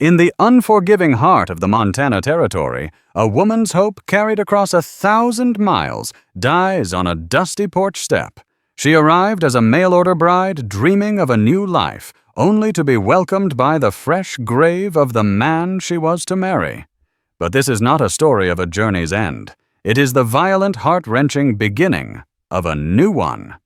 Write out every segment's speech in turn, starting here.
In the unforgiving heart of the Montana Territory, a woman's hope carried across 1,000 miles dies on a dusty porch step. She arrived as a mail-order bride, dreaming of a new life, only to be welcomed by the fresh grave of the man she was to marry. But this is not a story of a journey's end. It is the violent, heart-wrenching beginning of a new one.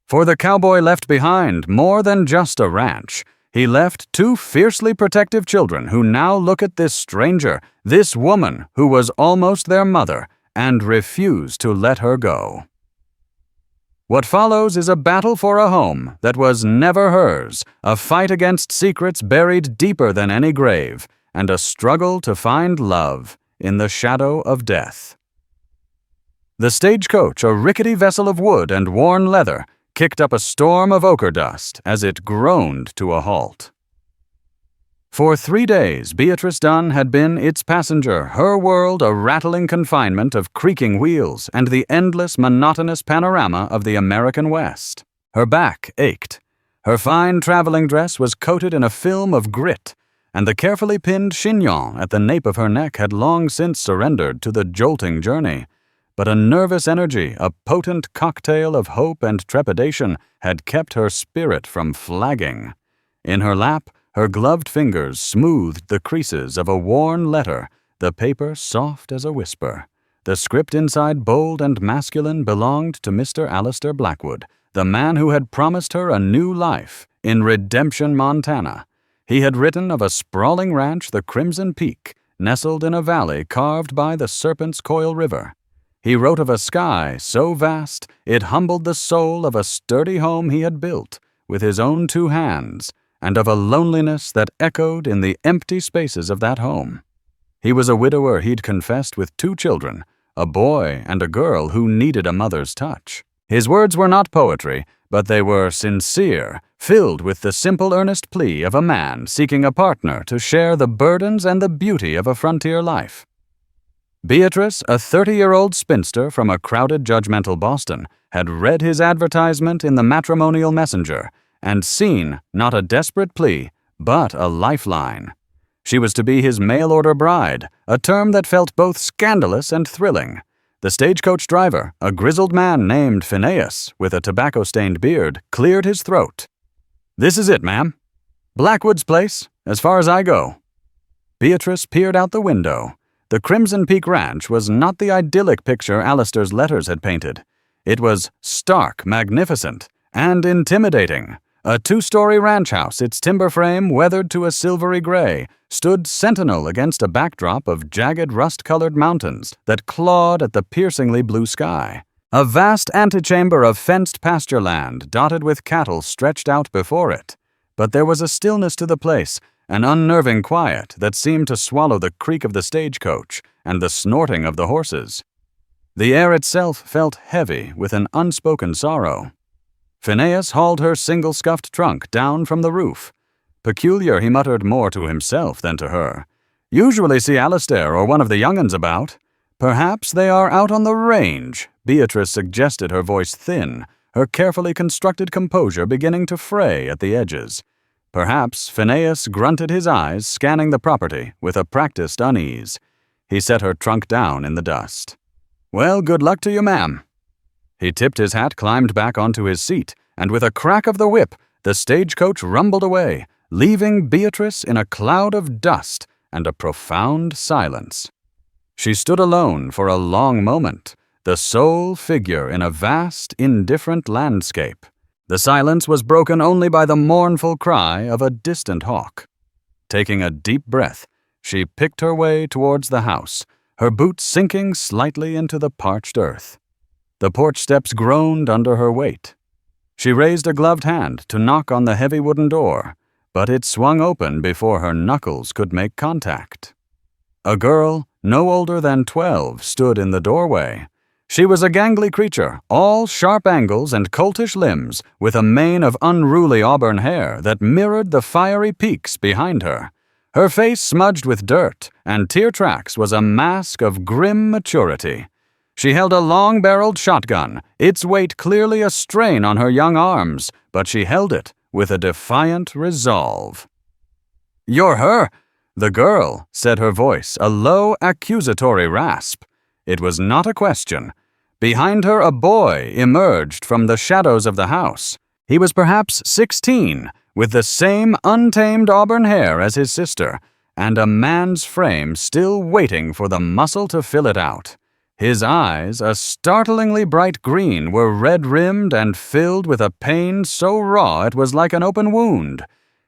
For the cowboy left behind more than just a ranch. He left 2 fiercely protective children who now look at this stranger, this woman who was almost their mother, and refuse to let her go. What follows is a battle for a home that was never hers, a fight against secrets buried deeper than any grave, and a struggle to find love in the shadow of death. The stagecoach, a rickety vessel of wood and worn leather, kicked up a storm of ochre dust as it groaned to a halt. For 3 days, Beatrice Dunn had been its passenger, her world a rattling confinement of creaking wheels and the endless, monotonous panorama of the American West. Her back ached. Her fine traveling dress was coated in a film of grit, and the carefully pinned chignon at the nape of her neck had long since surrendered to the jolting journey. But a nervous energy, a potent cocktail of hope and trepidation, had kept her spirit from flagging. In her lap, her gloved fingers smoothed the creases of a worn letter, the paper soft as a whisper. The script inside, bold and masculine, belonged to Mr. Alistair Blackwood, the man who had promised her a new life in Redemption, Montana. He had written of a sprawling ranch, the Crimson Peak, nestled in a valley carved by the Serpent's Coil River. He wrote of a sky so vast it humbled the soul, of a sturdy home he had built with his own 2 hands, and of a loneliness that echoed in the empty spaces of that home. He was a widower, he'd confessed, with 2 children, a boy and a girl who needed a mother's touch. His words were not poetry, but they were sincere, filled with the simple, earnest plea of a man seeking a partner to share the burdens and the beauty of a frontier life. Beatrice, a 30-year-old spinster from a crowded, judgmental Boston, had read his advertisement in the Matrimonial Messenger and seen not a desperate plea, but a lifeline. She was to be his mail-order bride, a term that felt both scandalous and thrilling. The stagecoach driver, a grizzled man named Phineas, with a tobacco-stained beard, cleared his throat. "This is it, ma'am. Blackwood's place, as far as I go." Beatrice peered out the window. The Crimson Peak Ranch was not the idyllic picture Alistair's letters had painted. It was stark, magnificent, and intimidating. A 2-story ranch house, its timber frame weathered to a silvery gray, stood sentinel against a backdrop of jagged, rust-colored mountains that clawed at the piercingly blue sky. A vast antechamber of fenced pasture land dotted with cattle stretched out before it. But there was a stillness to the place, an unnerving quiet that seemed to swallow the creak of the stagecoach and the snorting of the horses. The air itself felt heavy with an unspoken sorrow. Phineas hauled her single-scuffed trunk down from the roof. Peculiar, he muttered more to himself than to her. "Usually see Alistair or one of the young'uns about. Perhaps they are out on the range," Beatrice suggested, her voice thin, her carefully constructed composure beginning to fray at the edges. Perhaps Phineas grunted his eyes, scanning the property with a practiced unease. He set her trunk down in the dust. "Well, good luck to you, ma'am." He tipped his hat, climbed back onto his seat, and with a crack of the whip, the stagecoach rumbled away, leaving Beatrice in a cloud of dust and a profound silence. She stood alone for a long moment, the sole figure in a vast, indifferent landscape. The silence was broken only by the mournful cry of a distant hawk. Taking a deep breath, she picked her way towards the house, her boots sinking slightly into the parched earth. The porch steps groaned under her weight. She raised a gloved hand to knock on the heavy wooden door, but it swung open before her knuckles could make contact. A girl, no older than 12, stood in the doorway. She was a gangly creature, all sharp angles and coltish limbs, with a mane of unruly auburn hair that mirrored the fiery peaks behind her. Her face, smudged with dirt and tear tracks, was a mask of grim maturity. She held a long-barreled shotgun, its weight clearly a strain on her young arms, but she held it with a defiant resolve. You're her?" The girl said, her voice a low, accusatory rasp. It was not a question. Behind her, a boy emerged from the shadows of the house. He was perhaps 16, with the same untamed auburn hair as his sister, and a man's frame still waiting for the muscle to fill it out. His eyes, a startlingly bright green, were red-rimmed and filled with a pain so raw it was like an open wound.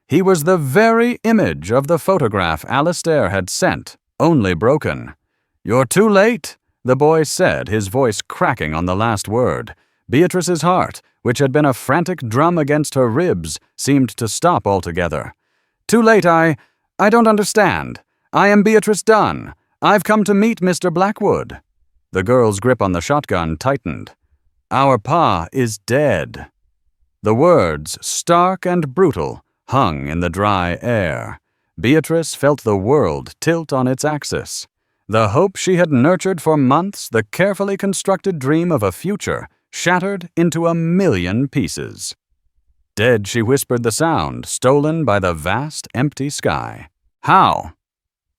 He was the very image of the photograph Alistair had sent, only broken. "You're too late," the boy said, his voice cracking on the last word. Beatrice's heart, which had been a frantic drum against her ribs, seemed to stop altogether. "Too late, I don't understand. I am Beatrice Dunn. I've come to meet Mr. Blackwood." The girl's grip on the shotgun tightened. "Our pa is dead." The words, stark and brutal, hung in the dry air. Beatrice felt the world tilt on its axis. The hope she had nurtured for months, the carefully constructed dream of a future, shattered into a million pieces. Dead, she whispered the sound, stolen by the vast, empty sky. How?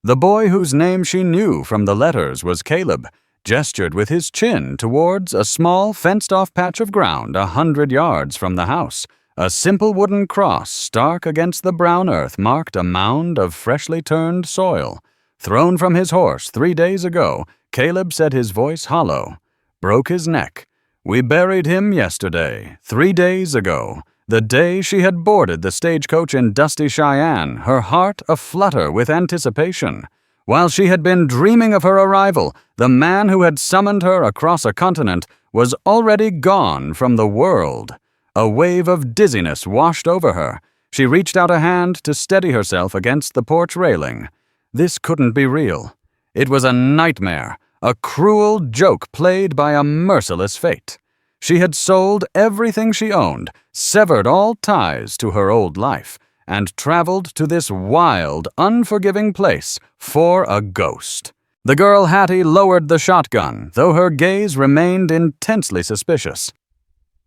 The boy whose name she knew from the letters was Caleb, gestured with his chin towards a small, fenced-off patch of ground 100 yards from the house. A simple wooden cross stark against the brown earth marked a mound of freshly turned soil. Thrown from his horse 3 days ago, Caleb said, his voice hollow. Broke his neck. We buried him yesterday, 3 days ago, the day she had boarded the stagecoach in dusty Cheyenne, her heart aflutter with anticipation. While she had been dreaming of her arrival, the man who had summoned her across a continent was already gone from the world. A wave of dizziness washed over her. She reached out a hand to steady herself against the porch railing. This couldn't be real. It was a nightmare, a cruel joke played by a merciless fate. She had sold everything she owned, severed all ties to her old life, and traveled to this wild, unforgiving place for a ghost. The girl Hattie lowered the shotgun, though her gaze remained intensely suspicious.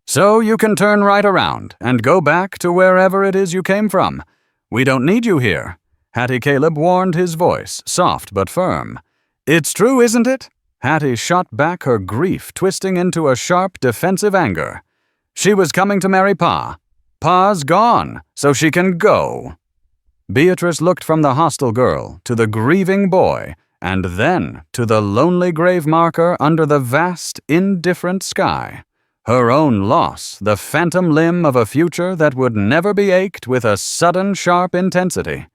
So you can turn right around and go back to wherever it is you came from. We don't need you here. Hattie Caleb warned, his voice, soft but firm. It's true, isn't it? Hattie shot back, her grief twisting into a sharp, defensive anger. She was coming to marry Pa. Pa's gone, so she can go. Beatrice looked from the hostile girl to the grieving boy, and then to the lonely grave marker under the vast, indifferent sky. Her own loss, the phantom limb of a future that would never be ached with a sudden, sharp intensity.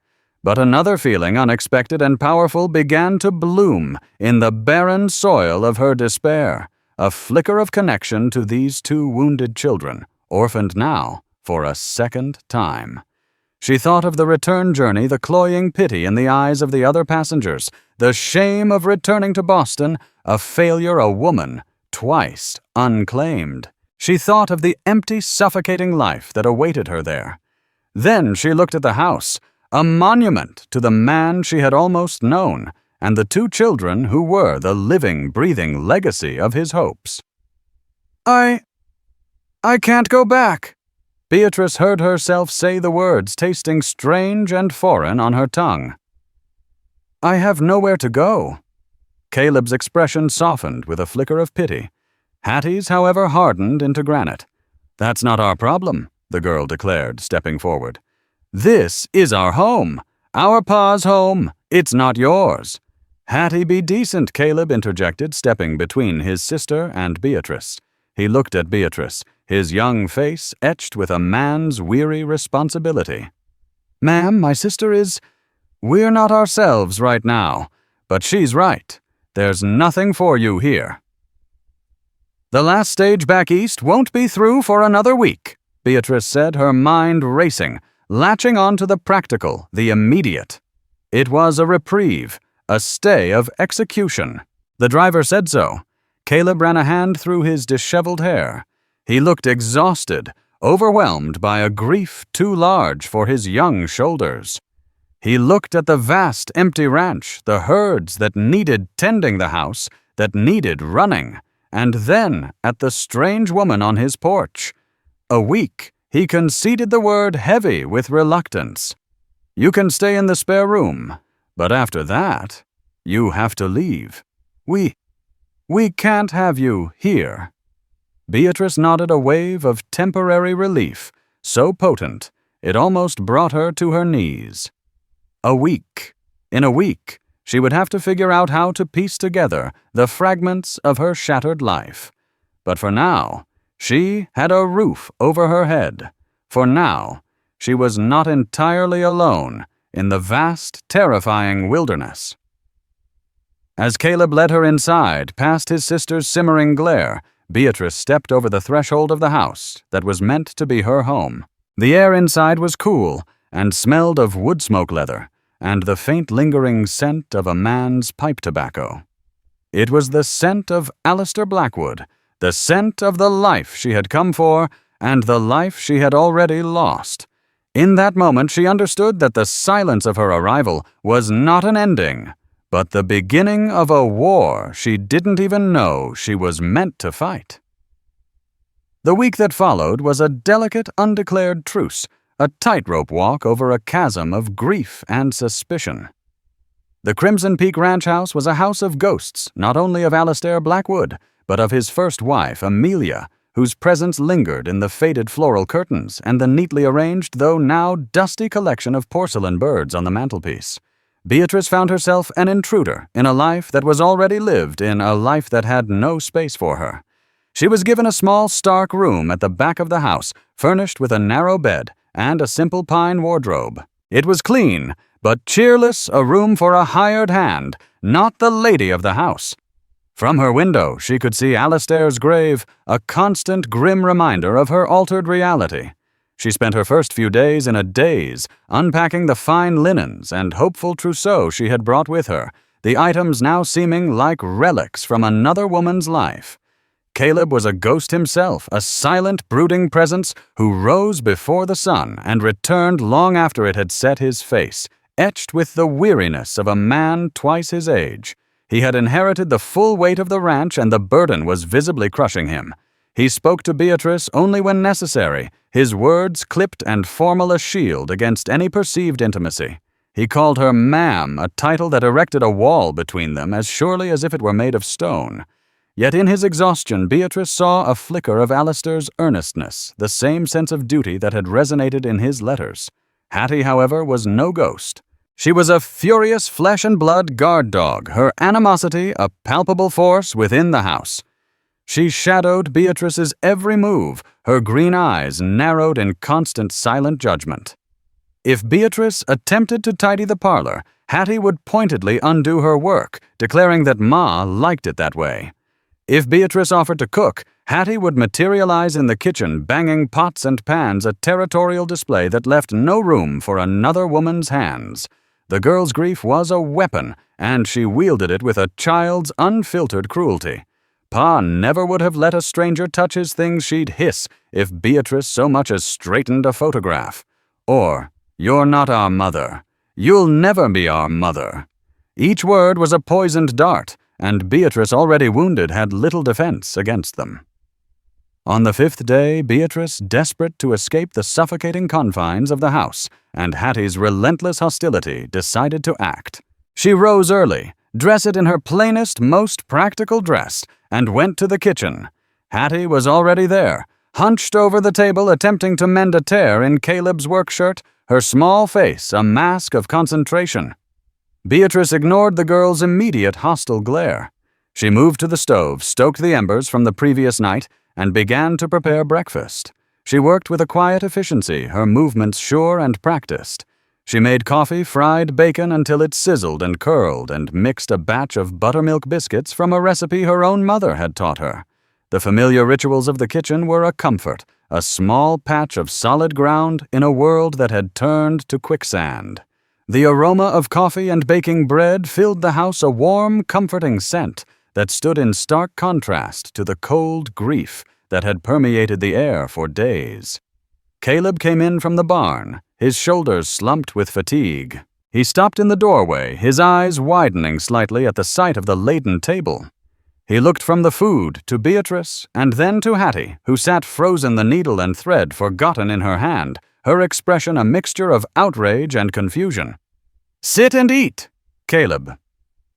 But another feeling, unexpected and powerful, began to bloom in the barren soil of her despair, a flicker of connection to these 2 wounded children, orphaned now for a second time. She thought of the return journey, the cloying pity in the eyes of the other passengers, the shame of returning to Boston, a failure, a woman, twice unclaimed. She thought of the empty, suffocating life that awaited her there. Then she looked at the house, a monument to the man she had almost known, and the 2 children who were the living, breathing legacy of his hopes. I can't go back. Beatrice heard herself say the words, tasting strange and foreign on her tongue. I have nowhere to go. Caleb's expression softened with a flicker of pity. Hattie's, however, hardened into granite. That's not our problem, the girl declared, stepping forward. This is our home. Our pa's home. It's not yours. Hattie, be decent, Caleb interjected, stepping between his sister and Beatrice. He looked at Beatrice, his young face etched with a man's weary responsibility. Ma'am, my sister is... We're not ourselves right now, but she's right. There's nothing for you here. The last stage back east won't be through for another week, Beatrice said, her mind racing, latching on to the practical, the immediate. It was a reprieve, a stay of execution. The driver said so. Caleb ran a hand through his disheveled hair. He looked exhausted, overwhelmed by a grief too large for his young shoulders. He looked at the vast empty ranch, the herds that needed tending the house, that needed running, and then at the strange woman on his porch. A week, he conceded the word heavy with reluctance. You can stay in the spare room, but after that, you have to leave. We can't have you here." Beatrice nodded a wave of temporary relief, so potent it almost brought her to her knees. A week. In a week, she would have to figure out how to piece together the fragments of her shattered life. But for now, she had a roof over her head. For now, she was not entirely alone in the vast, terrifying wilderness. As Caleb led her inside, past his sister's simmering glare, Beatrice stepped over the threshold of the house that was meant to be her home. The air inside was cool and smelled of wood smoke leather and the faint lingering scent of a man's pipe tobacco. It was the scent of Alistair Blackwood, the scent of the life she had come for and the life she had already lost. In that moment, she understood that the silence of her arrival was not an ending, but the beginning of a war she didn't even know she was meant to fight. The week that followed was a delicate, undeclared truce, a tightrope walk over a chasm of grief and suspicion. The Crimson Peak Ranch House was a house of ghosts, not only of Alistair Blackwood, but of his first wife, Amelia, whose presence lingered in the faded floral curtains and the neatly arranged, though now dusty collection of porcelain birds on the mantelpiece. Beatrice found herself an intruder in a life that was already lived in a life that had no space for her. She was given a small, stark room at the back of the house, furnished with a narrow bed and a simple pine wardrobe. It was clean, but cheerless, a room for a hired hand, not the lady of the house. From her window, she could see Alistair's grave, a constant, grim reminder of her altered reality. She spent her first few days in a daze, unpacking the fine linens and hopeful trousseau she had brought with her, the items now seeming like relics from another woman's life. Caleb was a ghost himself, a silent, brooding presence who rose before the sun and returned long after it had set his face, etched with the weariness of a man twice his age. He had inherited the full weight of the ranch, and the burden was visibly crushing him. He spoke to Beatrice only when necessary, his words clipped and formal a shield against any perceived intimacy. He called her ma'am, a title that erected a wall between them as surely as if it were made of stone. Yet in his exhaustion, Beatrice saw a flicker of Alistair's earnestness, the same sense of duty that had resonated in his letters. Hattie, however, was no ghost. She was a furious flesh-and-blood guard dog, her animosity a palpable force within the house. She shadowed Beatrice's every move, her green eyes narrowed in constant silent judgment. If Beatrice attempted to tidy the parlor, Hattie would pointedly undo her work, declaring that Ma liked it that way. If Beatrice offered to cook, Hattie would materialize in the kitchen, banging pots and pans, a territorial display that left no room for another woman's hands. The girl's grief was a weapon, and she wielded it with a child's unfiltered cruelty. Pa never would have let a stranger touch his things. She'd hiss if Beatrice so much as straightened a photograph. Or, "You're not our mother. You'll never be our mother." Each word was a poisoned dart, and Beatrice, already wounded, had little defense against them. On the 5th day, Beatrice, desperate to escape the suffocating confines of the house and Hattie's relentless hostility, decided to act. She rose early, dressed in her plainest, most practical dress, and went to the kitchen. Hattie was already there, hunched over the table, attempting to mend a tear in Caleb's work shirt, her small face a mask of concentration. Beatrice ignored the girl's immediate hostile glare. She moved to the stove, stoked the embers from the previous night, and began to prepare breakfast. She worked with a quiet efficiency, her movements sure and practiced. She made coffee, fried bacon until it sizzled and curled, and mixed a batch of buttermilk biscuits from a recipe her own mother had taught her. The familiar rituals of the kitchen were a comfort, a small patch of solid ground in a world that had turned to quicksand. The aroma of coffee and baking bread filled the house, a warm, comforting scent that stood in stark contrast to the cold grief that had permeated the air for days. Caleb came in from the barn, his shoulders slumped with fatigue. He stopped in the doorway, his eyes widening slightly at the sight of the laden table. He looked from the food to Beatrice and then to Hattie, who sat frozen, the needle and thread forgotten in her hand, her expression a mixture of outrage and confusion. "Sit and eat, Caleb."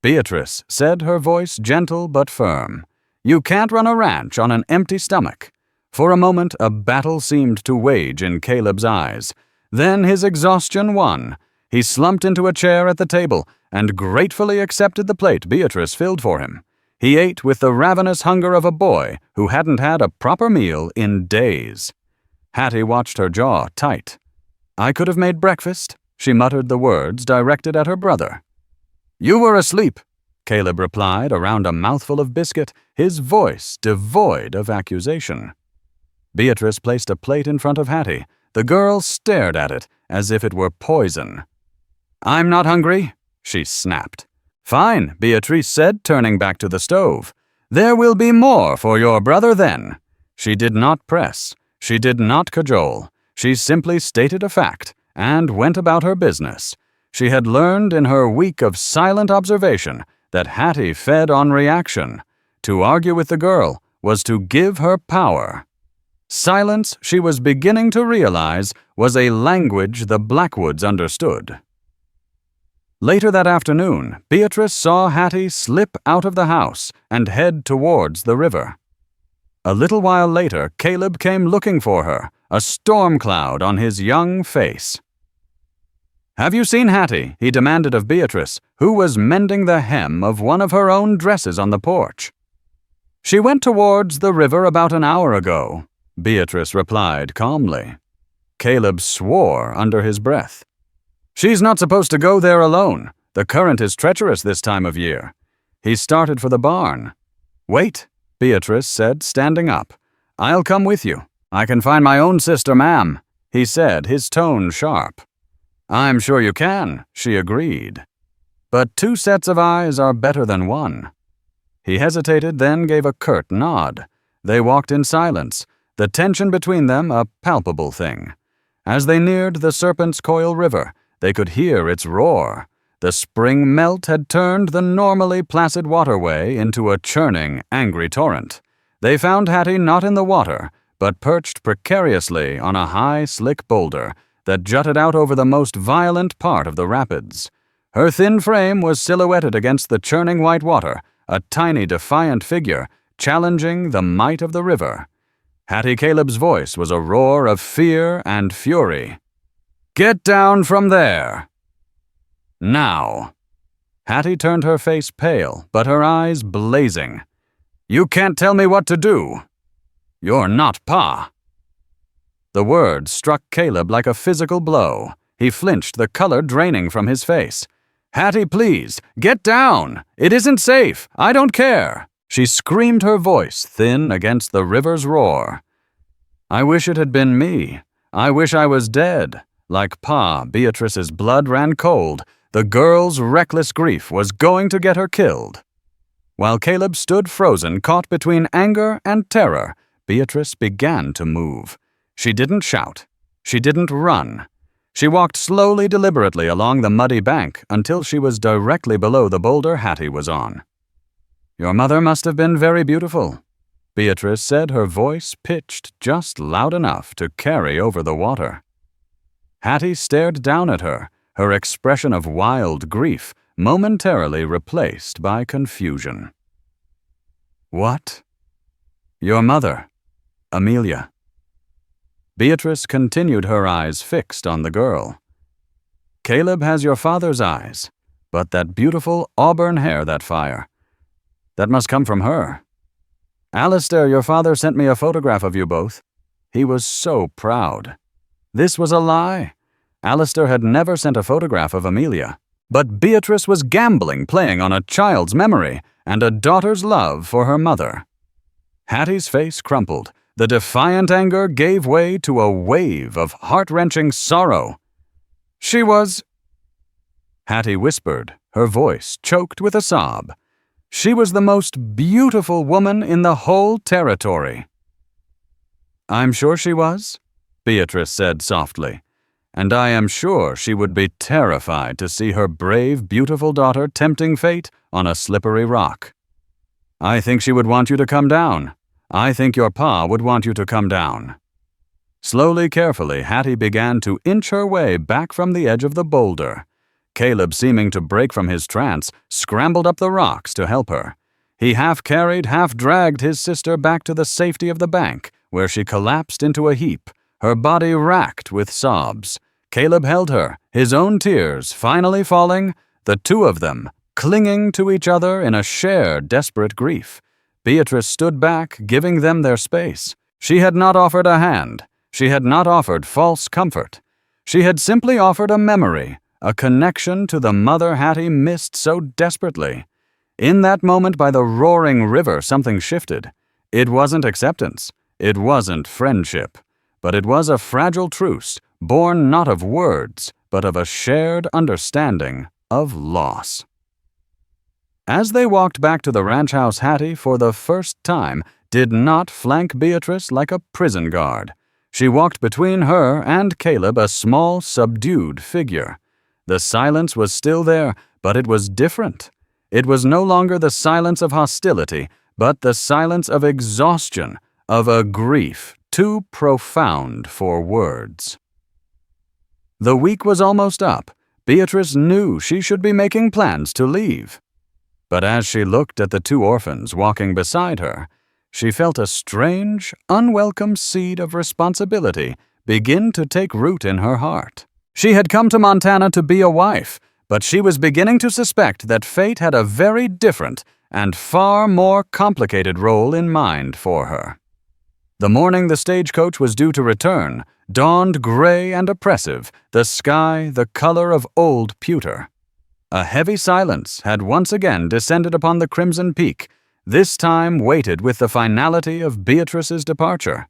Beatrice said, her voice gentle but firm. "You can't run a ranch on an empty stomach." For a moment, a battle seemed to wage in Caleb's eyes. Then his exhaustion won. He slumped into a chair at the table and gratefully accepted the plate Beatrice filled for him. He ate with the ravenous hunger of a boy who hadn't had a proper meal in days. Hattie watched her jaw tight. "I could have made breakfast," she muttered the words directed at her brother. "You were asleep," Caleb replied around a mouthful of biscuit, his voice devoid of accusation. Beatrice placed a plate in front of Hattie. The girl stared at it as if it were poison. "I'm not hungry," she snapped. "Fine," Beatrice said, turning back to the stove. "There will be more for your brother then." She did not press. She did not cajole. She simply stated a fact and went about her business. She had learned in her week of silent observation that Hattie fed on reaction. To argue with the girl was to give her power. Silence, she was beginning to realize, was a language the Blackwoods understood. Later that afternoon, Beatrice saw Hattie slip out of the house and head towards the river. A little while later, Caleb came looking for her, a storm cloud on his young face. "Have you seen Hattie?" he demanded of Beatrice, who was mending the hem of one of her own dresses on the porch. "She went towards the river about an hour ago," Beatrice replied calmly. Caleb swore under his breath. "She's not supposed to go there alone. The current is treacherous this time of year." He started for the barn. "Wait," Beatrice said, standing up. "I'll come with you. I can find my own sister, ma'am," he said, his tone sharp. "I'm sure you can," she agreed. "But 2 sets of eyes are better than 1. He hesitated, then gave a curt nod. They walked in silence, the tension between them a palpable thing. As they neared the Serpent's Coil River, they could hear its roar. The spring melt had turned the normally placid waterway into a churning, angry torrent. They found Hattie not in the water, but perched precariously on a high, slick boulder that jutted out over the most violent part of the rapids. Her thin frame was silhouetted against the churning white water, a tiny, defiant figure, challenging the might of the river. Hattie Caleb's voice was a roar of fear and fury. "Get down from there! Now!" Hattie turned her face pale, but her eyes blazing. "You can't tell me what to do! You're not Pa!" The words struck Caleb like a physical blow. He flinched, the color draining from his face. "Hattie, please, get down! It isn't safe! I don't care!" She screamed, her voice thin against the river's roar. "I wish it had been me. I wish I was dead." Like Pa, Beatrice's blood ran cold. The girl's reckless grief was going to get her killed. While Caleb stood frozen, caught between anger and terror, Beatrice began to move. She didn't shout. She didn't run. She walked slowly, deliberately along the muddy bank until she was directly below the boulder Hattie was on. "Your mother must have been very beautiful," Beatrice said, her voice pitched just loud enough to carry over the water. Hattie stared down at her, her expression of wild grief momentarily replaced by confusion. "What?" "Your mother, Amelia." Beatrice continued, her eyes fixed on the girl. "Caleb has your father's eyes, but that beautiful auburn hair, that fire. That must come from her. Alistair, your father sent me a photograph of you both. He was so proud. This was a lie. Alistair had never sent a photograph of Amelia. But Beatrice was gambling, playing on a child's memory and a daughter's love for her mother. Hattie's face crumpled. The defiant anger gave way to a wave of heart-wrenching sorrow. "She was—" Hattie whispered, her voice choked with a sob. "She was the most beautiful woman in the whole territory." "I'm sure she was," Beatrice said softly, "and I am sure she would be terrified to see her brave, beautiful daughter tempting fate on a slippery rock. I think she would want you to come down. I think your pa would want you to come down." Slowly, carefully, Hattie began to inch her way back from the edge of the boulder. Caleb, seeming to break from his trance, scrambled up the rocks to help her. He half carried, half dragged his sister back to the safety of the bank, where she collapsed into a heap, her body racked with sobs. Caleb held her, his own tears finally falling, the two of them clinging to each other in a shared, desperate grief. Beatrice stood back, giving them their space. She had not offered a hand. She had not offered false comfort. She had simply offered a memory, a connection to the mother Hattie missed so desperately. In that moment by the roaring river, something shifted. It wasn't acceptance. It wasn't friendship. But it was a fragile truce, born not of words, but of a shared understanding of loss. As they walked back to the ranch house, Hattie, for the first time, did not flank Beatrice like a prison guard. She walked between her and Caleb, a small, subdued figure. The silence was still there, but it was different. It was no longer the silence of hostility, but the silence of exhaustion, of a grief too profound for words. The week was almost up. Beatrice knew she should be making plans to leave. But as she looked at the two orphans walking beside her, she felt a strange, unwelcome seed of responsibility begin to take root in her heart. She had come to Montana to be a wife, but she was beginning to suspect that fate had a very different and far more complicated role in mind for her. The morning the stagecoach was due to return dawned gray and oppressive, the sky the color of old pewter. A heavy silence had once again descended upon the Crimson Peak, this time weighted with the finality of Beatrice's departure.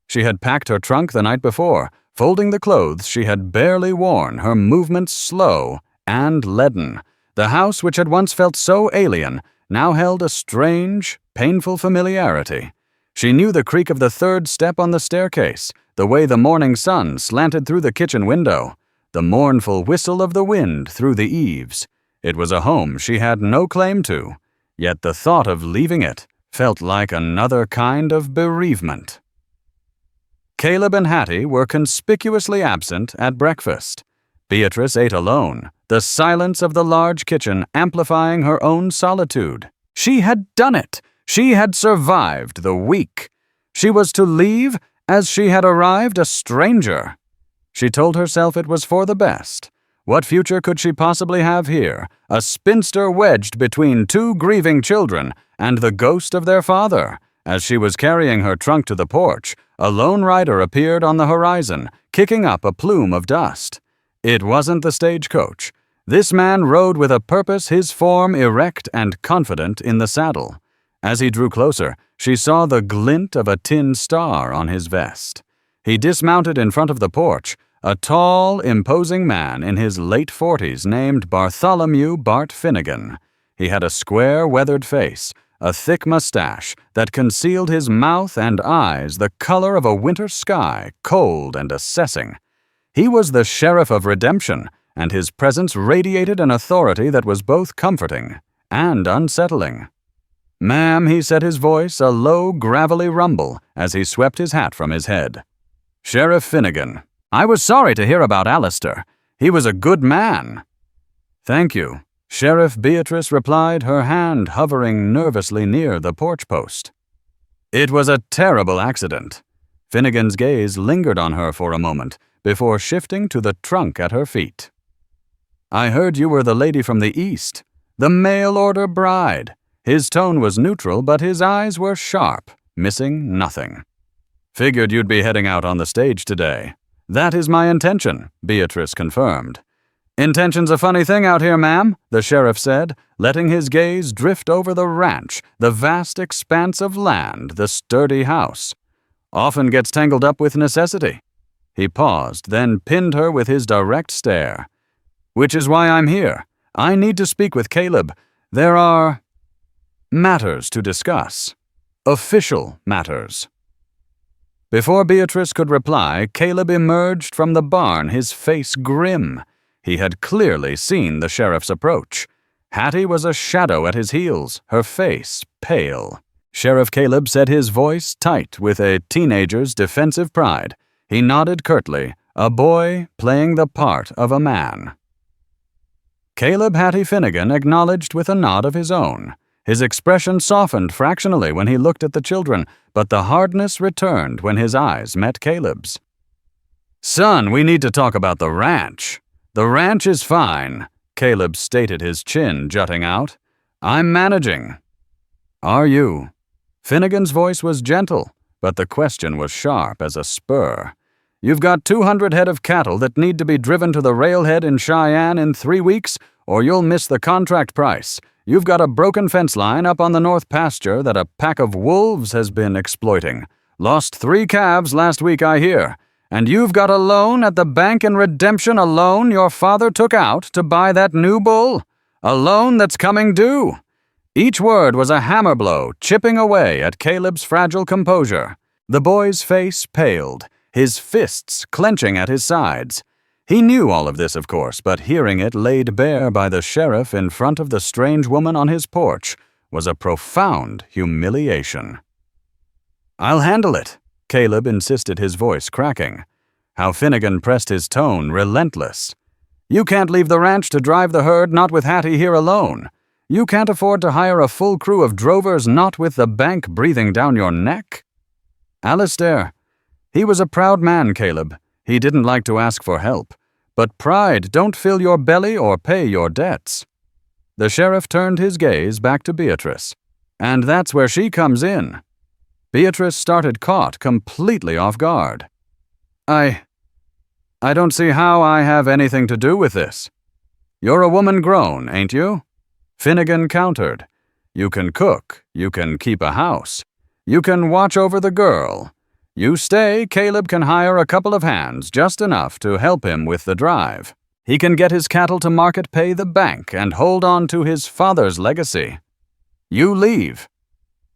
She had packed her trunk the night before, folding the clothes she had barely worn, her movements slow and leaden. The house which had once felt so alien now held a strange, painful familiarity. She knew the creak of the third step on the staircase, the way the morning sun slanted through the kitchen window, the mournful whistle of the wind through the eaves. It was a home she had no claim to, yet the thought of leaving it felt like another kind of bereavement. Caleb and Hattie were conspicuously absent at breakfast. Beatrice ate alone, the silence of the large kitchen amplifying her own solitude. She had done it! She had survived the week. She was to leave as she had arrived, a stranger. She told herself it was for the best. What future could she possibly have here, a spinster wedged between two grieving children and the ghost of their father? As she was carrying her trunk to the porch, a lone rider appeared on the horizon, kicking up a plume of dust. It wasn't the stagecoach. This man rode with a purpose, his form erect and confident in the saddle. As he drew closer, she saw the glint of a tin star on his vest. He dismounted in front of the porch, a tall, imposing man in his late 40s named Bartholomew Bart Finnegan. He had a square, weathered face, a thick mustache that concealed his mouth and eyes the color of a winter sky, cold and assessing. He was the sheriff of redemption, and his presence radiated an authority that was both comforting and unsettling. "Ma'am," he said, his voice a low, gravelly rumble as he swept his hat from his head. "Sheriff Finnegan, I was sorry to hear about Alistair. He was a good man." "Thank you," Sheriff Beatrice replied, her hand hovering nervously near the porch post. "It was a terrible accident." Finnegan's gaze lingered on her for a moment before shifting to the trunk at her feet. "I heard you were the lady from the East, the mail-order bride." His tone was neutral, but his eyes were sharp, missing nothing. "Figured you'd be heading out on the stage today." "That is my intention," Beatrice confirmed. "Intention's a funny thing out here, ma'am," the sheriff said, letting his gaze drift over the ranch, the vast expanse of land, the sturdy house. "Often gets tangled up with necessity." He paused, then pinned her with his direct stare. "Which is why I'm here. I need to speak with Caleb. There are matters to discuss. Official matters." Before Beatrice could reply, Caleb emerged from the barn, his face grim. He had clearly seen the sheriff's approach. Hattie was a shadow at his heels, her face pale. Sheriff Caleb said, his voice tight with a teenager's defensive pride. He nodded curtly, a boy playing the part of a man. Caleb Hattie Finnegan acknowledged with a nod of his own. His expression softened fractionally when he looked at the children, but the hardness returned when his eyes met Caleb's. "Son, we need to talk about the ranch." "The ranch is fine," Caleb stated, his chin jutting out. "I'm managing." "Are you?" Finnegan's voice was gentle, but the question was sharp as a spur. "You've got 200 head of cattle that need to be driven to the railhead in Cheyenne in 3 weeks, or you'll miss the contract price. You've got a broken fence line up on the north pasture that a pack of wolves has been exploiting. Lost 3 calves last week, I hear. And you've got a loan at the bank in redemption, a loan your father took out to buy that new bull. A loan that's coming due." Each word was a hammer blow, chipping away at Caleb's fragile composure. The boy's face paled, his fists clenching at his sides. He knew all of this, of course, but hearing it laid bare by the sheriff in front of the strange woman on his porch was a profound humiliation. "I'll handle it," Caleb insisted, his voice cracking. How Finnegan pressed his tone relentless. "You can't leave the ranch to drive the herd, not with Hattie here alone. You can't afford to hire a full crew of drovers, not with the bank breathing down your neck." Alistair. He was a proud man, Caleb. He didn't like to ask for help. But pride don't fill your belly or pay your debts. The sheriff turned his gaze back to Beatrice. "And that's where she comes in." Beatrice started caught completely off guard. I don't see how I have anything to do with this." "You're a woman grown, ain't you?" Finnegan countered. "You can cook, you can keep a house, you can watch over the girl. You stay, Caleb can hire a couple of hands, just enough to help him with the drive. He can get his cattle to market, pay the bank, and hold on to his father's legacy. You leave."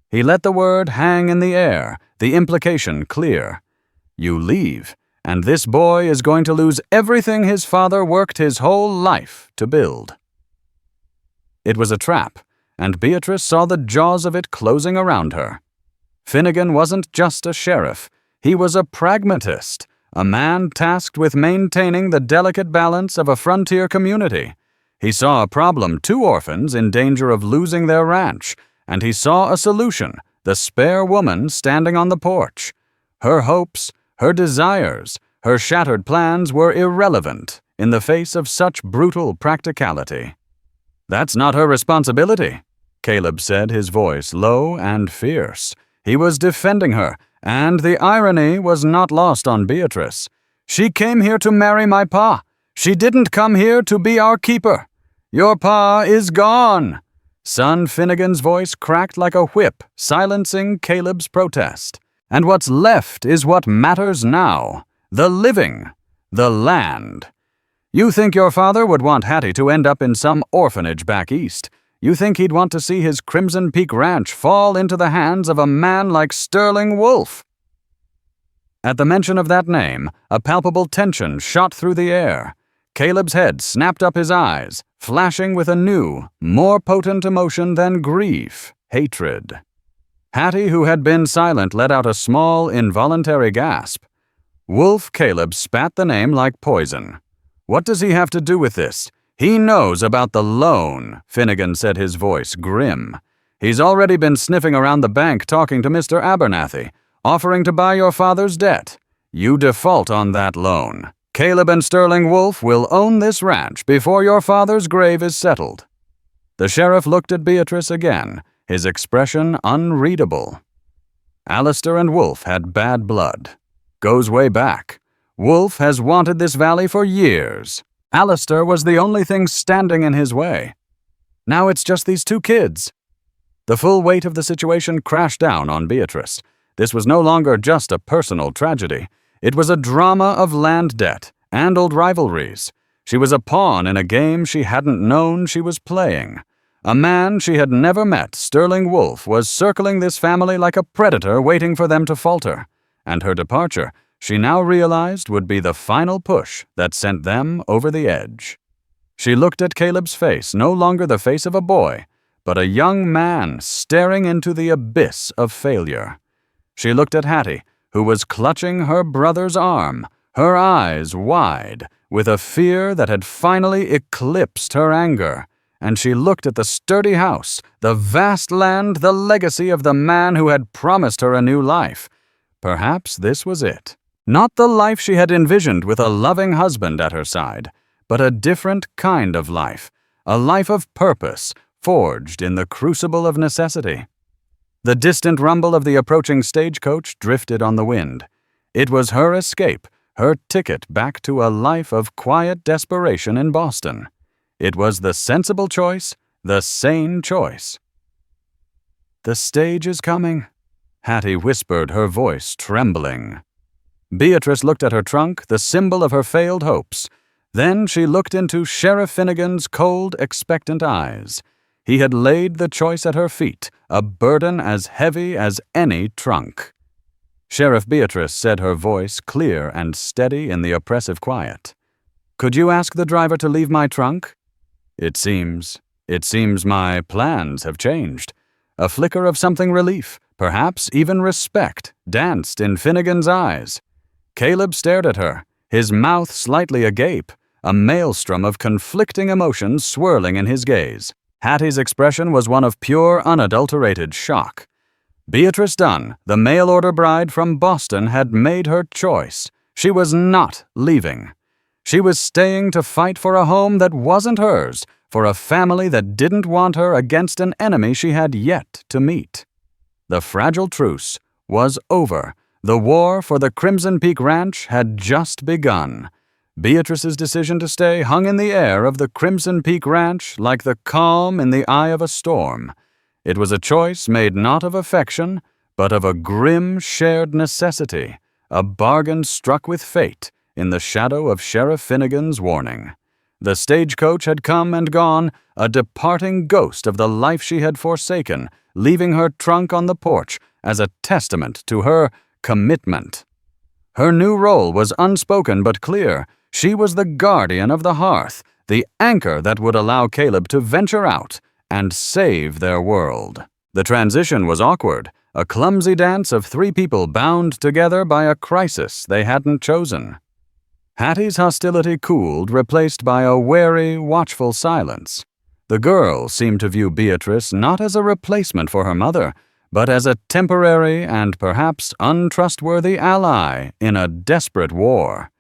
He let the word hang in the air, the implication clear. You leave, and this boy is going to lose everything his father worked his whole life to build. It was a trap, and Beatrice saw the jaws of it closing around her. Finnegan wasn't just a sheriff. He was a pragmatist, a man tasked with maintaining the delicate balance of a frontier community. He saw a problem, 2 orphans in danger of losing their ranch, and he saw a solution, the spare woman standing on the porch. Her hopes, her desires, her shattered plans were irrelevant in the face of such brutal practicality. "That's not her responsibility," Caleb said, his voice low and fierce. He was defending her, and the irony was not lost on Beatrice. "She came here to marry my pa. She didn't come here to be our keeper. Your pa is gone." Son Finnegan's voice cracked like a whip, silencing Caleb's protest. "And what's left is what matters now. The living. The land. You think your father would want Hattie to end up in some orphanage back east. You think he'd want to see his Crimson Peak Ranch fall into the hands of a man like Sterling Wolf?" At the mention of that name, a palpable tension shot through the air. Caleb's head snapped up, his eyes flashing with a new, more potent emotion than grief, hatred. Hattie, who had been silent, let out a small, involuntary gasp. Wolf Caleb spat the name like poison. "What does he have to do with this? He knows about the loan," Finnegan said, his voice grim. "He's already been sniffing around the bank talking to Mr. Abernathy, offering to buy your father's debt. You default on that loan. Caleb and Sterling Wolf will own this ranch before your father's grave is settled." The sheriff looked at Beatrice again, his expression unreadable. Alistair and Wolf had bad blood. Goes way back. Wolf has wanted this valley for years. Alistair was the only thing standing in his way. Now it's just these 2 kids. The full weight of the situation crashed down on Beatrice. This was no longer just a personal tragedy. It was a drama of land debt and old rivalries. She was a pawn in a game she hadn't known she was playing. A man she had never met, Sterling Wolf, was circling this family like a predator waiting for them to falter. And her departure, she now realized, would be the final push that sent them over the edge. She looked at Caleb's face, no longer the face of a boy, but a young man staring into the abyss of failure. She looked at Hattie, who was clutching her brother's arm, her eyes wide, with a fear that had finally eclipsed her anger, and she looked at the sturdy house, the vast land, the legacy of the man who had promised her a new life. Perhaps this was it. Not the life she had envisioned with a loving husband at her side, but a different kind of life, a life of purpose, forged in the crucible of necessity. The distant rumble of the approaching stagecoach drifted on the wind. It was her escape, her ticket back to a life of quiet desperation in Boston. It was the sensible choice, the sane choice. "The stage is coming," Hattie whispered, her voice trembling. Beatrice looked at her trunk, the symbol of her failed hopes. Then she looked into Sheriff Finnegan's cold, expectant eyes. He had laid the choice at her feet, a burden as heavy as any trunk. Sheriff Beatrice said, her voice clear and steady in the oppressive quiet. "Could you ask the driver to leave my trunk?" It seems my plans have changed." A flicker of something relief, perhaps even respect, danced in Finnegan's eyes. Caleb stared at her, his mouth slightly agape, a maelstrom of conflicting emotions swirling in his gaze. Hattie's expression was one of pure, unadulterated shock. Beatrice Dunn, the mail-order bride from Boston, had made her choice. She was not leaving. She was staying to fight for a home that wasn't hers, for a family that didn't want her against an enemy she had yet to meet. The fragile truce was over. The war for the Crimson Peak Ranch had just begun. Beatrice's decision to stay hung in the air of the Crimson Peak Ranch like the calm in the eye of a storm. It was a choice made not of affection, but of a grim shared necessity, a bargain struck with fate in the shadow of Sheriff Finnegan's warning. The stagecoach had come and gone, a departing ghost of the life she had forsaken, leaving her trunk on the porch as a testament to her commitment. Her new role was unspoken but clear. She was the guardian of the hearth, the anchor that would allow Caleb to venture out and save their world. The transition was awkward, a clumsy dance of three people bound together by a crisis they hadn't chosen. Hattie's hostility cooled, replaced by a wary, watchful silence. The girl seemed to view Beatrice not as a replacement for her mother, but as a temporary and perhaps untrustworthy ally in a desperate war.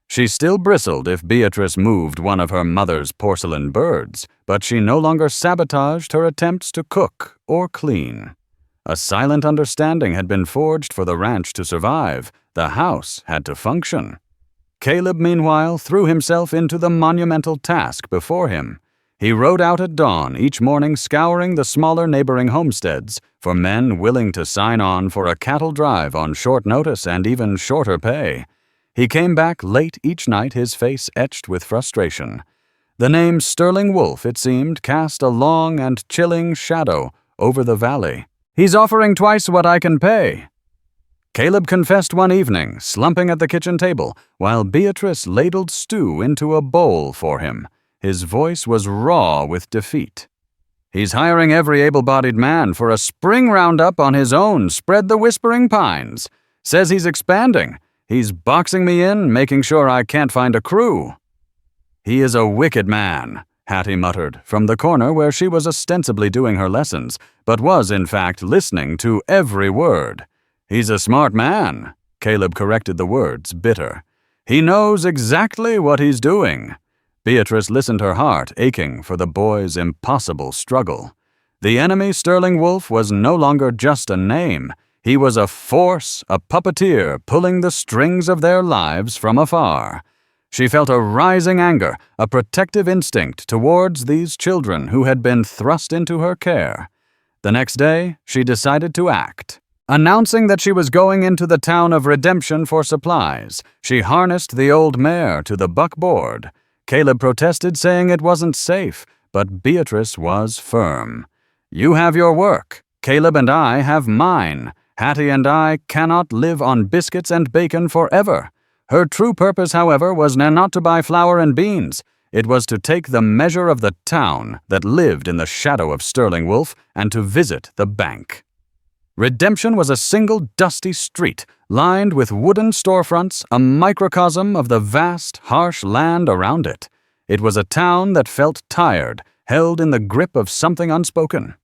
She still bristled if Beatrice moved one of her mother's porcelain birds, but she no longer sabotaged her attempts to cook or clean. A silent understanding had been forged for the ranch to survive. The house had to function. Caleb, meanwhile, threw himself into the monumental task before him. He rode out at dawn each morning, scouring the smaller neighboring homesteads for men willing to sign on for a cattle drive on short notice and even shorter pay. He came back late each night, his face etched with frustration. The name Sterling Wolf, it seemed, cast a long and chilling shadow over the valley. "He's offering twice what I can pay," Caleb confessed one evening, slumping at the kitchen table, while Beatrice ladled stew into a bowl for him. His voice was raw with defeat. "He's hiring every able-bodied man for a spring roundup on his own Spread the Whispering Pines. Says he's expanding. He's boxing me in, making sure I can't find a crew." "He is a wicked man," Hattie muttered, from the corner where she was ostensibly doing her lessons, but was in fact listening to every word. "He's a smart man," Caleb corrected the words, bitter. "He knows exactly what he's doing." Beatrice listened, her heart aching for the boy's impossible struggle. The enemy Sterling Wolf was no longer just a name. He was a force, a puppeteer pulling the strings of their lives from afar. She felt a rising anger, a protective instinct towards these children who had been thrust into her care. The next day, she decided to act. Announcing that she was going into the town of Redemption for supplies, she harnessed the old mare to the buckboard. Caleb protested, saying it wasn't safe, but Beatrice was firm. "You have your work. Caleb and I have mine. Hattie and I cannot live on biscuits and bacon forever." Her true purpose, however, was not to buy flour and beans. It was to take the measure of the town that lived in the shadow of Sterling Wolf and to visit the bank. Redemption was a single dusty street, lined with wooden storefronts, a microcosm of the vast, harsh land around it. It was a town that felt tired, held in the grip of something unspoken.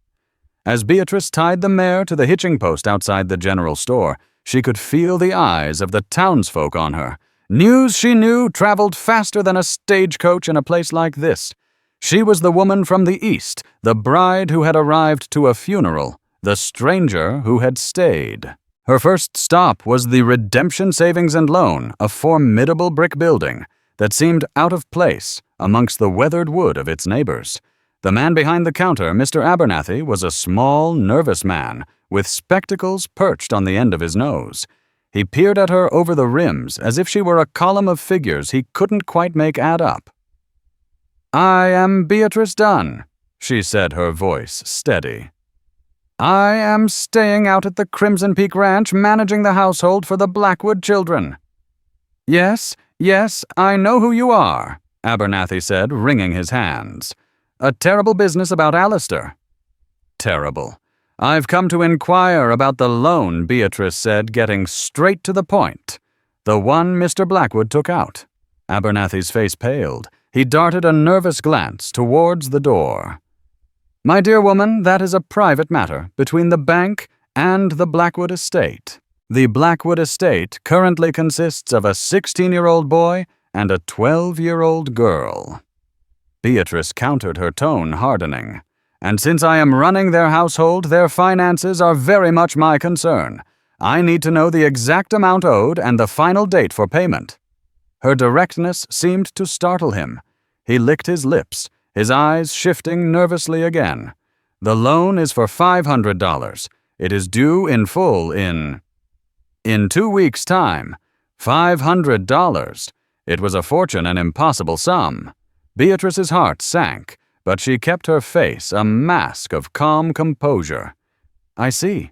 As Beatrice tied the mare to the hitching post outside the general store, she could feel the eyes of the townsfolk on her. News she knew traveled faster than a stagecoach in a place like this. She was the woman from the East, the bride who had arrived to a funeral, the stranger who had stayed. Her first stop was the Redemption Savings and Loan, a formidable brick building that seemed out of place amongst the weathered wood of its neighbors. The man behind the counter, Mr. Abernathy, was a small, nervous man with spectacles perched on the end of his nose. He peered at her over the rims as if she were a column of figures he couldn't quite make add up. "I am Beatrice Dunn," she said, her voice steady. "I am staying out at the Crimson Peak Ranch managing the household for the Blackwood children." Yes, I know who you are," Abernathy said, wringing his hands. "A terrible business about Alistair." "Terrible. I've come to inquire about the loan," Beatrice said, getting straight to the point. "The one Mr. Blackwood took out." Abernathy's face paled. He darted a nervous glance towards the door. "My dear woman, that is a private matter between the bank and the Blackwood estate. The Blackwood estate currently consists of a 16-year-old boy and a 12-year-old girl." Beatrice countered, her tone hardening. "And since I am running their household, their finances are very much my concern. I need to know the exact amount owed and the final date for payment." Her directness seemed to startle him. He licked his lips, his eyes shifting nervously again. "The loan is for $500. It is due in full in 2 weeks' time. $500. It was a fortune, an impossible sum. Beatrice's heart sank, but she kept her face a mask of calm composure. "I see.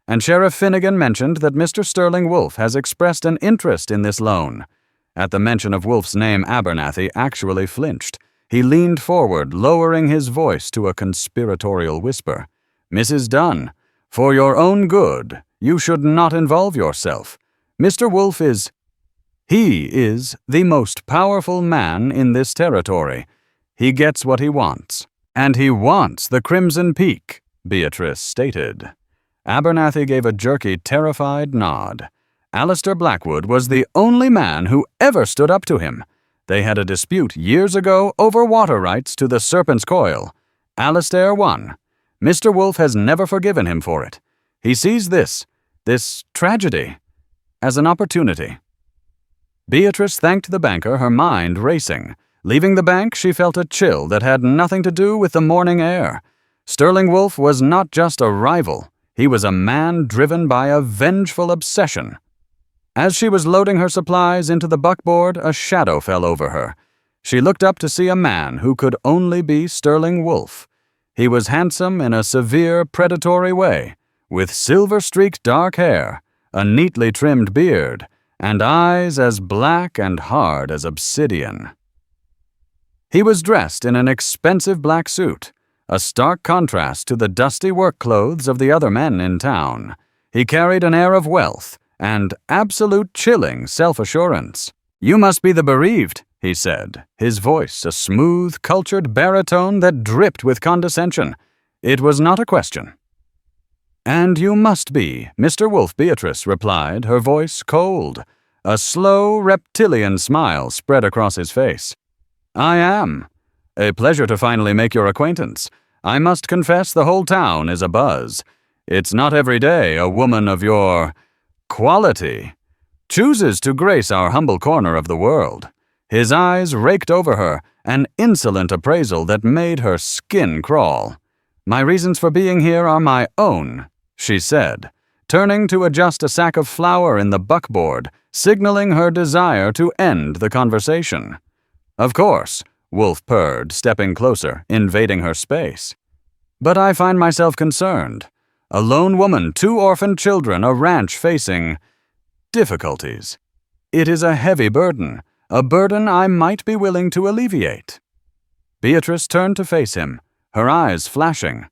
And Sheriff Finnegan mentioned that Mr. Sterling Wolfe has expressed an interest in this loan." At the mention of Wolfe's name, Abernathy actually flinched. He leaned forward, lowering his voice to a conspiratorial whisper. "Mrs. Dunn, for your own good, you should not involve yourself. Mr. Wolfe is the most powerful man in this territory. He gets what he wants. And he wants the Crimson Peak," Beatrice stated. Abernathy gave a jerky, terrified nod. Alistair Blackwood was the only man who ever stood up to him. They had a dispute years ago over water rights to the Serpent's Coil. Alistair won. Mr. Wolfe has never forgiven him for it. He sees this tragedy, as an opportunity. Beatrice thanked the banker, her mind racing. Leaving the bank, she felt a chill that had nothing to do with the morning air. Sterling Wolfe was not just a rival. He was a man driven by a vengeful obsession. As she was loading her supplies into the buckboard, a shadow fell over her. She looked up to see a man who could only be Sterling Wolfe. He was handsome in a severe, predatory way, with silver-streaked dark hair, a neatly trimmed beard, and eyes as black and hard as obsidian. He was dressed in an expensive black suit, a stark contrast to the dusty work clothes of the other men in town. He carried an air of wealth and absolute chilling self-assurance. "You must be the bereaved," he said, his voice a smooth, cultured baritone that dripped with condescension. It was not a question. "And you must be," Mr. Wolfe, Beatrice replied, her voice cold. A slow, reptilian smile spread across his face. "I am. A pleasure to finally make your acquaintance. I must confess the whole town is abuzz. It's not every day a woman of your quality chooses to grace our humble corner of the world." His eyes raked over her, an insolent appraisal that made her skin crawl. "My reasons for being here are my own," she said, turning to adjust a sack of flour in the buckboard, signaling her desire to end the conversation. "Of course," Wolfe purred, stepping closer, invading her space. "But I find myself concerned. A lone woman, 2 orphaned children, a ranch facing difficulties. It is a heavy burden, a burden I might be willing to alleviate." Beatrice turned to face him, her eyes flashing.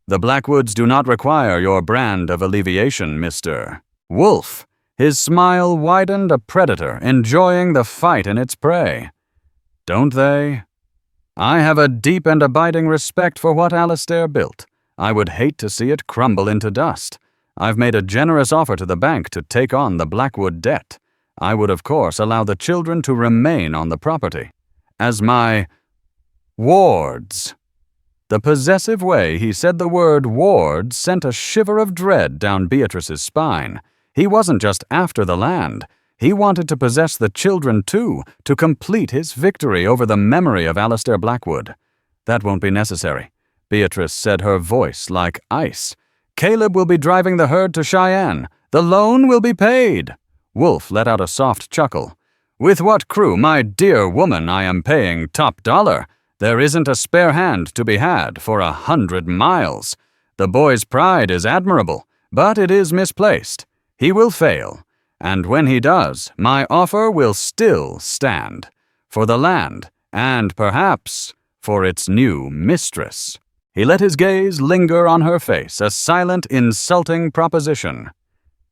The Blackwoods do not require your brand of alleviation, Mr. Wolf. His smile widened, a predator enjoying the fight in its prey. Don't they? I have a deep and abiding respect for what Alistair built. I would hate to see it crumble into dust. I've made a generous offer to the bank to take on the Blackwood debt. I would, of course, allow the children to remain on the property as my wards. The possessive way he said the word wards sent a shiver of dread down Beatrice's spine. He wasn't just after the land. He wanted to possess the children, too, to complete his victory over the memory of Alistair Blackwood. That won't be necessary, Beatrice said, her voice like ice. Caleb will be driving the herd to Cheyenne. The loan will be paid. Wolf let out a soft chuckle. With what crew, my dear woman, I am paying top dollar. There isn't a spare hand to be had for 100 miles. The boy's pride is admirable, but it is misplaced. He will fail. And when he does, my offer will still stand, for the land, and perhaps for its new mistress. He let his gaze linger on her face, a silent, insulting proposition.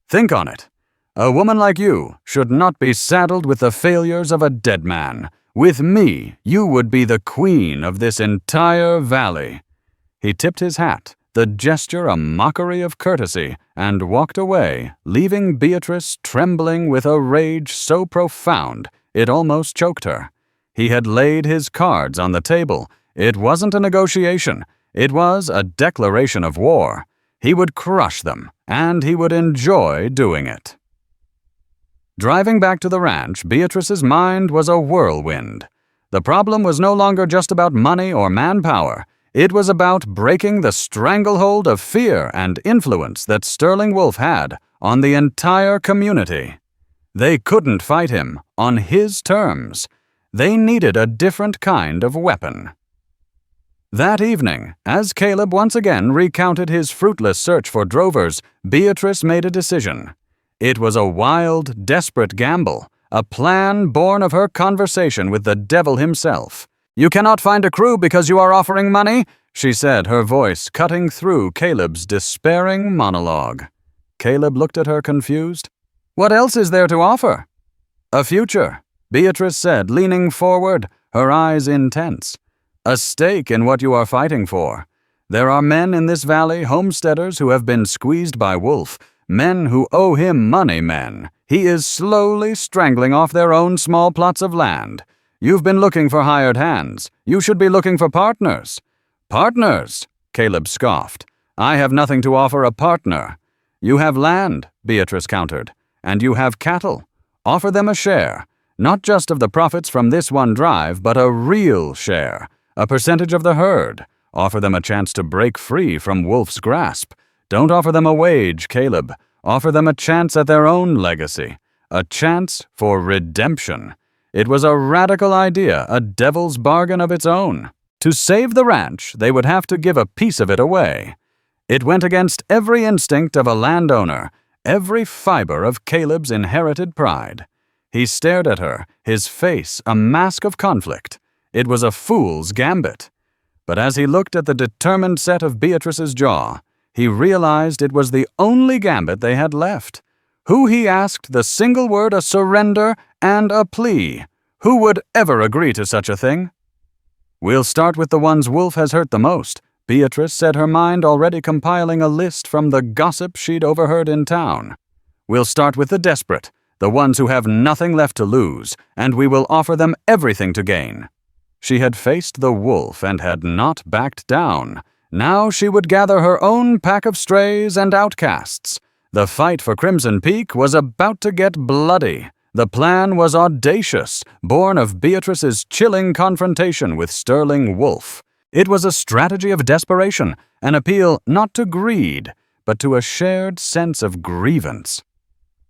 Think on it. A woman like you should not be saddled with the failures of a dead man. With me, you would be the queen of this entire valley. He tipped his hat, the gesture a mockery of courtesy, and walked away, leaving Beatrice trembling with a rage so profound it almost choked her. He had laid his cards on the table. It wasn't a negotiation. It was a declaration of war. He would crush them, and he would enjoy doing it. Driving back to the ranch, Beatrice's mind was a whirlwind. The problem was no longer just about money or manpower. It was about breaking the stranglehold of fear and influence that Sterling Wolf had on the entire community. They couldn't fight him on his terms. They needed a different kind of weapon. That evening, as Caleb once again recounted his fruitless search for drovers, Beatrice made a decision. It was a wild, desperate gamble, a plan born of her conversation with the devil himself. You cannot find a crew because you are offering money, she said, her voice cutting through Caleb's despairing monologue. Caleb looked at her confused. What else is there to offer? A future, Beatrice said, leaning forward, her eyes intense. A stake in what you are fighting for. There are men in this valley, homesteaders who have been squeezed by Wolf, men who owe him money, men. He is slowly strangling off their own small plots of land. You've been looking for hired hands. You should be looking for partners. Partners, Caleb scoffed. I have nothing to offer a partner. You have land, Beatrice countered, and you have cattle. Offer them a share, not just of the profits from this one drive, but a real share, a percentage of the herd. Offer them a chance to break free from Wolf's grasp. Don't offer them a wage, Caleb. Offer them a chance at their own legacy, a chance for redemption. It was a radical idea, a devil's bargain of its own. To save the ranch, they would have to give a piece of it away. It went against every instinct of a landowner, every fiber of Caleb's inherited pride. He stared at her, his face a mask of conflict. It was a fool's gambit. But as he looked at the determined set of Beatrice's jaw, he realized it was the only gambit they had left. Who, he asked, the single word a surrender and a plea? Who would ever agree to such a thing? We'll start with the ones Wolf has hurt the most, Beatrice said, her mind already compiling a list from the gossip she'd overheard in town. We'll start with the desperate, the ones who have nothing left to lose, and we will offer them everything to gain. She had faced the wolf and had not backed down. Now she would gather her own pack of strays and outcasts. The fight for Crimson Peak was about to get bloody. The plan was audacious, born of Beatrice's chilling confrontation with Sterling Wolf. It was a strategy of desperation, an appeal not to greed, but to a shared sense of grievance.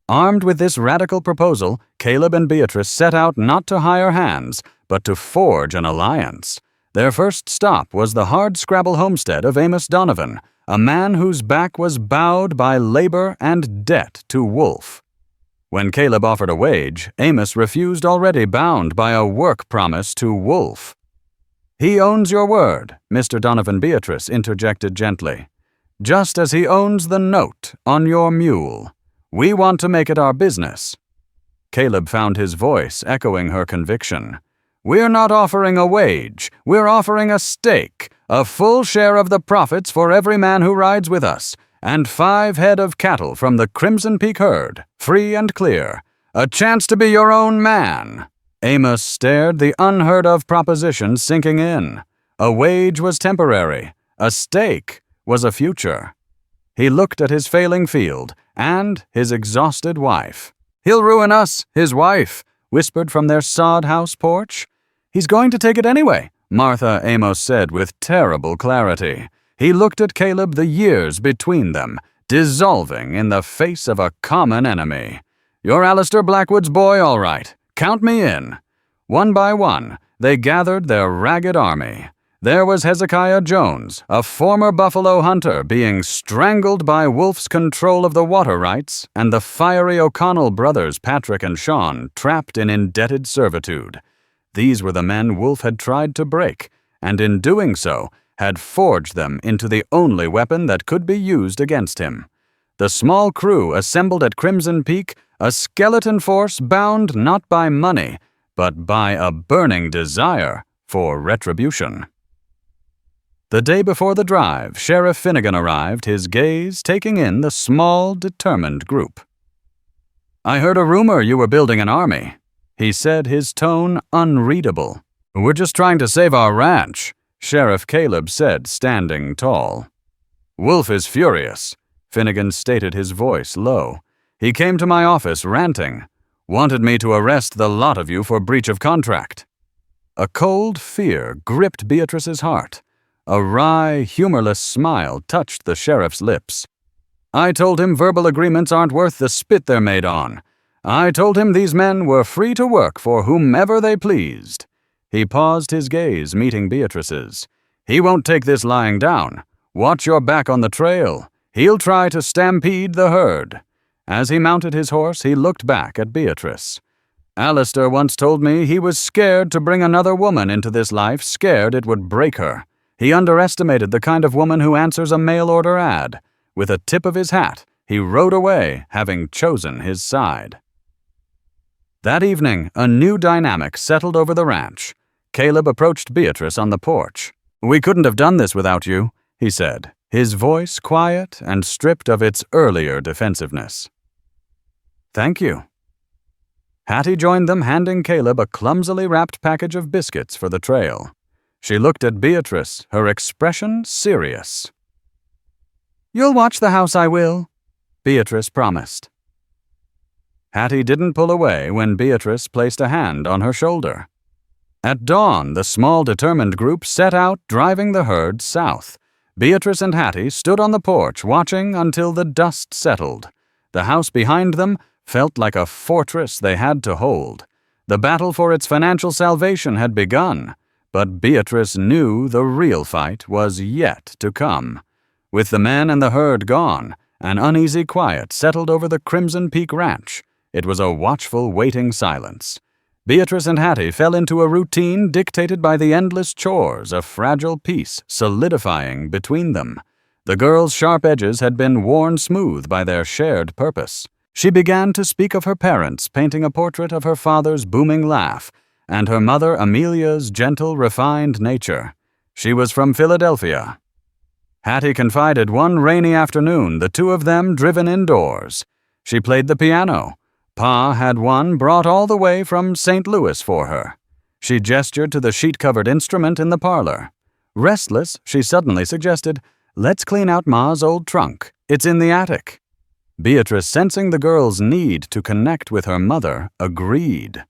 Armed with this radical proposal, Caleb and Beatrice set out not to hire hands, but to forge an alliance. Their first stop was the hard-scrabble homestead of Amos Donovan, a man whose back was bowed by labor and debt to Wolf. When Caleb offered a wage, Amos refused, already bound by a work promise to Wolf. "He owns your word," Mr. Donovan Beatrice interjected gently. just as he owns the note on your mule. We want to make it our business." Caleb found his voice echoing her conviction. "We're not offering a wage, we're offering a stake, a full share of the profits for every man who rides with us, and 5 head of cattle from the Crimson Peak herd, free and clear. A chance to be your own man." Amos stared, the unheard-of proposition sinking in. A wage was temporary, a stake was a future. He looked at his failing field and his exhausted wife. "He'll ruin us, his wife," whispered from their sod house porch. "He's going to take it anyway," Martha Amos said with terrible clarity. He looked at Caleb, the years between them, dissolving in the face of a common enemy. "You're Alistair Blackwood's boy, all right. Count me in." One by one, they gathered their ragged army. There was Hezekiah Jones, a former buffalo hunter, being strangled by Wolf's control of the water rights, and the fiery O'Connell brothers Patrick and Sean trapped in indebted servitude. These were the men Wolf had tried to break, and in doing so, had forged them into the only weapon that could be used against him. The small crew assembled at Crimson Peak, a skeleton force bound not by money, but by a burning desire for retribution. The day before the drive, Sheriff Finnegan arrived, his gaze taking in the small, determined group. "I heard a rumor you were building an army," he said, his tone unreadable. "We're just trying to save our ranch," Sheriff Caleb said, standing tall. "Wolf is furious," Finnegan stated, his voice low. "He came to my office ranting. Wanted me to arrest the lot of you for breach of contract." A cold fear gripped Beatrice's heart. A wry, humorless smile touched the sheriff's lips. "I told him verbal agreements aren't worth the spit they're made on. I told him these men were free to work for whomever they pleased." He paused, his gaze meeting Beatrice's. "He won't take this lying down. Watch your back on the trail. He'll try to stampede the herd." As he mounted his horse, he looked back at Beatrice. "Alistair once told me he was scared to bring another woman into this life, scared it would break her. He underestimated the kind of woman who answers a mail-order ad. With a tip of his hat, he rode away, having chosen his side." That evening, a new dynamic settled over the ranch. Caleb approached Beatrice on the porch. "We couldn't have done this without you," he said, his voice quiet and stripped of its earlier defensiveness. "Thank you." Hattie joined them, handing Caleb a clumsily wrapped package of biscuits for the trail. She looked at Beatrice, her expression serious. "You'll watch the house, I will," Beatrice promised. Hattie didn't pull away when Beatrice placed a hand on her shoulder. At dawn, the small, determined group set out, driving the herd south. Beatrice and Hattie stood on the porch, watching until the dust settled. The house behind them felt like a fortress they had to hold. The battle for its financial salvation had begun. But Beatrice knew the real fight was yet to come. With the men and the herd gone, an uneasy quiet settled over the Crimson Peak Ranch. It was a watchful, waiting silence. Beatrice and Hattie fell into a routine dictated by the endless chores, a fragile peace solidifying between them. The girl's sharp edges had been worn smooth by their shared purpose. She began to speak of her parents, painting a portrait of her father's booming laugh, and her mother Amelia's gentle, refined nature. She was from Philadelphia. Hattie confided one rainy afternoon, the two of them driven indoors. She played the piano. Pa had one brought all the way from St. Louis for her. She gestured to the sheet-covered instrument in the parlor. Restless, she suddenly suggested, "Let's clean out Ma's old trunk. It's in the attic." Beatrice, sensing the girl's need to connect with her mother, agreed.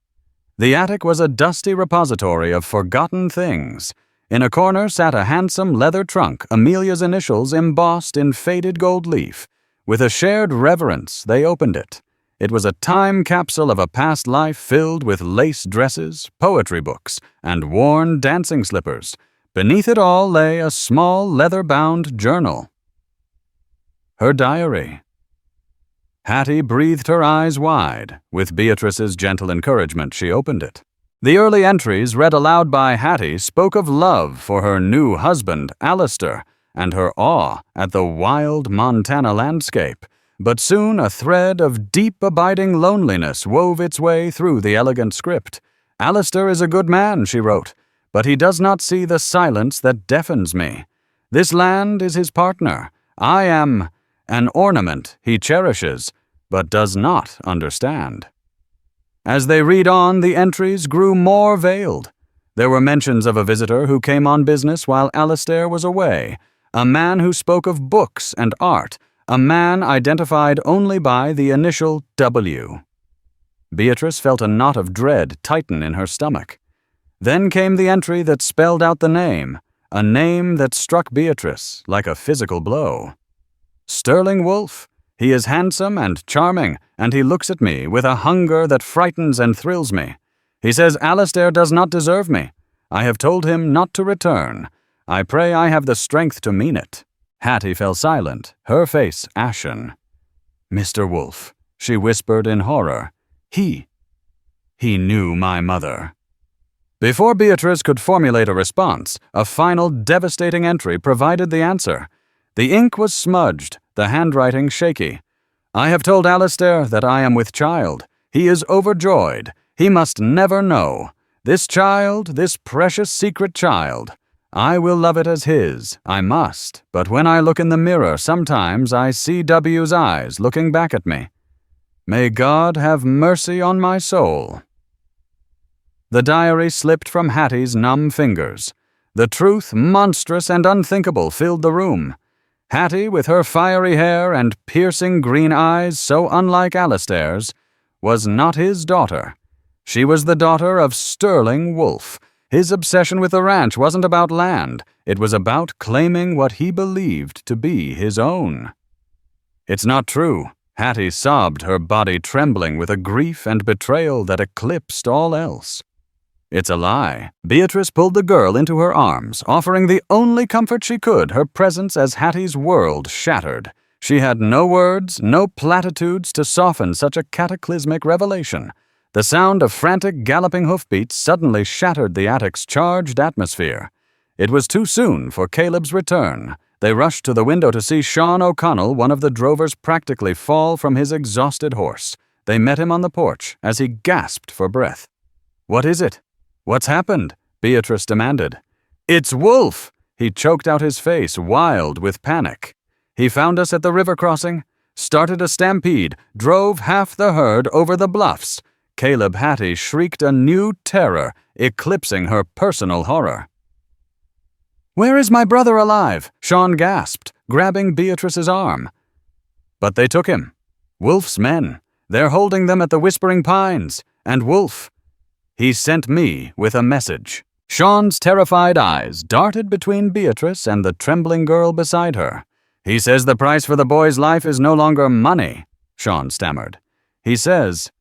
The attic was a dusty repository of forgotten things. In a corner sat a handsome leather trunk, Amelia's initials embossed in faded gold leaf. With a shared reverence, they opened it. It was a time capsule of a past life filled with lace dresses, poetry books, and worn dancing slippers. Beneath it all lay a small leather-bound journal. Her diary. Hattie breathed her eyes wide. With Beatrice's gentle encouragement, she opened it. The early entries, read aloud by Hattie, spoke of love for her new husband, Alistair, and her awe at the wild Montana landscape, but soon a thread of deep abiding loneliness wove its way through the elegant script. "Alistair is a good man," she wrote, "but he does not see the silence that deafens me. This land is his partner. I am an ornament he cherishes, but does not understand." As they read on, the entries grew more veiled. There were mentions of a visitor who came on business while Alistair was away, a man who spoke of books and art, a man identified only by the initial W. Beatrice felt a knot of dread tighten in her stomach. Then came the entry that spelled out the name, a name that struck Beatrice like a physical blow. "Sterling Wolfe. He is handsome and charming, and he looks at me with a hunger that frightens and thrills me. He says Alistair does not deserve me. I have told him not to return. I pray I have the strength to mean it." Hattie fell silent, her face ashen. "Mr. Wolfe," she whispered in horror. He knew my mother." Before Beatrice could formulate a response, a final devastating entry provided the answer. The ink was smudged, the handwriting shaky. "I have told Alistair that I am with child. He is overjoyed. He must never know. This child, this precious secret child. I will love it as his, I must, but when I look in the mirror sometimes I see W's eyes looking back at me. May God have mercy on my soul." The diary slipped from Hattie's numb fingers. The truth, monstrous and unthinkable, filled the room. Hattie, with her fiery hair and piercing green eyes so unlike Alistair's, was not his daughter. She was the daughter of Sterling Wolfe. His obsession with the ranch wasn't about land. It was about claiming what he believed to be his own. "It's not true." Hattie sobbed, her body trembling with a grief and betrayal that eclipsed all else. "It's a lie." Beatrice pulled the girl into her arms, offering the only comfort she could, her presence as Hattie's world shattered. She had no words, no platitudes to soften such a cataclysmic revelation. The sound of frantic galloping hoofbeats suddenly shattered the attic's charged atmosphere. It was too soon for Caleb's return. They rushed to the window to see Sean O'Connell, one of the drovers, practically fall from his exhausted horse. They met him on the porch as he gasped for breath. "What is it? What's happened?" Beatrice demanded. "It's Wolfe!" He choked out his face, wild with panic. "He found us at the river crossing, started a stampede, drove half the herd over the bluffs." Caleb Hattie shrieked a new terror, eclipsing her personal horror. "Where is my brother alive?" Sean gasped, grabbing Beatrice's arm. "But they took him. Wolfe's men. They're holding them at the Whispering Pines. And Wolfe, he sent me with a message." Sean's terrified eyes darted between Beatrice and the trembling girl beside her. "He says the price for the boy's life is no longer money," Sean stammered. "He says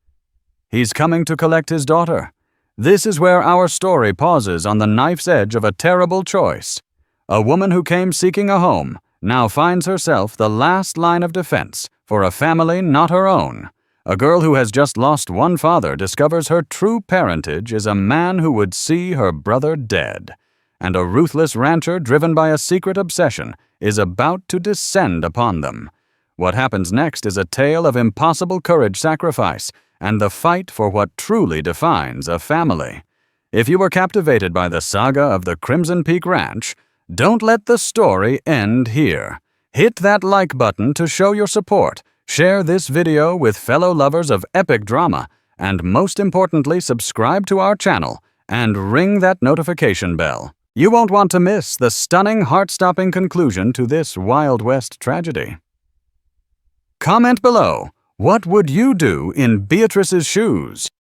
he's coming to collect his daughter. This is where our story pauses on the knife's edge of a terrible choice. A woman who came seeking a home now finds herself the last line of defense for a family not her own. A girl who has just lost one father discovers her true parentage is a man who would see her brother dead. And a ruthless rancher driven by a secret obsession is about to descend upon them. What happens next is a tale of impossible courage, sacrifice, and the fight for what truly defines a family. If you were captivated by the saga of the Crimson Peak Ranch, don't let the story end here. Hit that like button to show your support, share this video with fellow lovers of epic drama, and most importantly, subscribe to our channel and ring that notification bell. You won't want to miss the stunning, heart-stopping conclusion to this Wild West tragedy. Comment below, what would you do in Beatrice's shoes?